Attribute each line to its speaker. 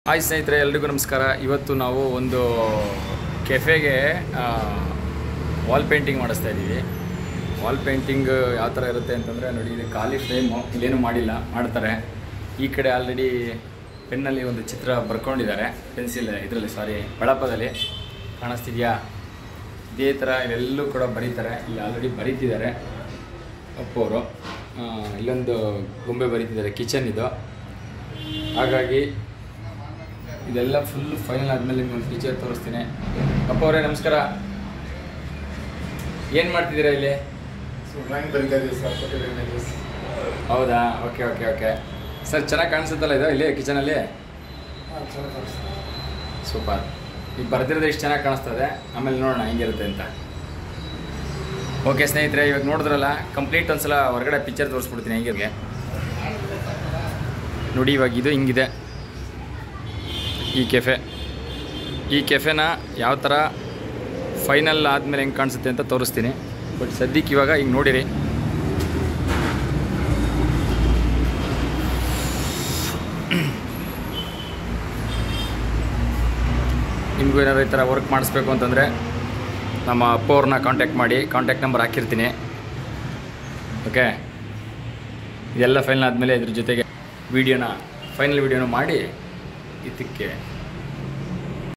Speaker 1: Hi ಸ್ನೇಹಿತರೆ, ಎಲ್ರಿಗೂ ನಮಸ್ಕಾರ. ಇವತ್ತು ನಾವು ಒಂದು ಕೆಫೆಗೆ ವಾಲ್ ಪೇಂಟಿಂಗ್ ಮಾಡಿಸ್ತಾ ಇದ್ದೀವಿ. ವಾಲ್ ಪೇಂಟಿಂಗ್ ಯಾವ ಥರ ಇರುತ್ತೆ ಅಂತಂದರೆ ನೋಡಿ, ಇದು ಖಾಲಿ ಫ್ರೇಮು, ಇಲ್ಲೇನು ಮಾಡಿಲ್ಲ, ಮಾಡ್ತಾರೆ. ಈ ಕಡೆ ಆಲ್ರೆಡಿ ಪೆನ್ನಲ್ಲಿ ಒಂದು ಚಿತ್ರ ಬರ್ಕೊಂಡಿದ್ದಾರೆ, ಪೆನ್ಸಿಲ್ ಇದರಲ್ಲಿ ಬಳಪದಲ್ಲಿ ಕಾಣಿಸ್ತಿದೆಯಾ? ಇದೇ ಥರ ಇವೆಲ್ಲೂ ಕೂಡ ಬರೀತಾರೆ. ಇಲ್ಲಿ ಆಲ್ರೆಡಿ ಬರೀತಿದ್ದಾರೆ ಅಪ್ಪವರು. ಇಲ್ಲೊಂದು ಗೊಂಬೆ ಬರೀತಿದ್ದಾರೆ, ಕಿಚನ್ ಇದು. ಹಾಗಾಗಿ ಇದೆಲ್ಲ ಫುಲ್ ಫೈನಲ್ ಆದಮೇಲೆ ನಿಮ್ಗೆ ಒಂದು ಪಿಕ್ಚರ್ ತೋರಿಸ್ತೀನಿ. ಅಪ್ಪ ಅವರೇ ನಮಸ್ಕಾರ. ಏನು ಮಾಡ್ತಿದ್ದೀರಾ ಇಲ್ಲಿ? ಹೌದಾ? ಓಕೆ ಓಕೆ ಓಕೆ ಸರ್, ಚೆನ್ನಾಗಿ ಕಾಣಿಸುತ್ತಲ್ಲ ಇದು ಇಲ್ಲಿ ಕಿಚನಲ್ಲಿ? ಸೂಪರ್. ಈಗ ಬರ್ದಿರೋದು ಇಷ್ಟು ಚೆನ್ನಾಗಿ ಕಾಣಿಸ್ತದೆ, ಆಮೇಲೆ ನೋಡೋಣ ಹೆಂಗಿರುತ್ತೆ ಅಂತ. ಓಕೆ ಸ್ನೇಹಿತರೆ, ಇವಾಗ ನೋಡಿದ್ರಲ್ಲ, ಕಂಪ್ಲೀಟ್ ಒಂದ್ಸಲ ಹೊರಗಡೆ ಪಿಕ್ಚರ್ ತೋರಿಸ್ಬಿಡ್ತೀನಿ ಹೆಂಗಿರ್ಗೆ ನೋಡಿ. ಇವಾಗ ಇದು ಹಿಂಗಿದೆ ಈ ಕೆಫೆನ ಯಾವ ಥರ ಫೈನಲ್ ಆದಮೇಲೆ ಹೆಂಗೆ ಕಾಣಿಸುತ್ತೆ ಅಂತ ತೋರಿಸ್ತೀನಿ. ಬಟ್ ಸದ್ಯಕ್ಕೆ ಇವಾಗ ಈಗ ನೋಡಿರಿ. ನಿಮಗೂ ಏನಾದ್ರು ಈ ಥರ ವರ್ಕ್ ಮಾಡಿಸ್ಬೇಕು ಅಂತಂದರೆ ನಮ್ಮ ಅಪ್ಪವ್ರನ್ನ ಕಾಂಟ್ಯಾಕ್ಟ್ ಮಾಡಿ, ಕಾಂಟ್ಯಾಕ್ಟ್ ನಂಬರ್ ಹಾಕಿರ್ತೀನಿ. ಓಕೆ, ಇದೆಲ್ಲ ಫೈನಲ್ ಆದಮೇಲೆ ಇದ್ರ ಜೊತೆಗೆ ಫೈನಲ್ ವೀಡಿಯೋನ ಮಾಡಿ ಇದಕ್ಕೆ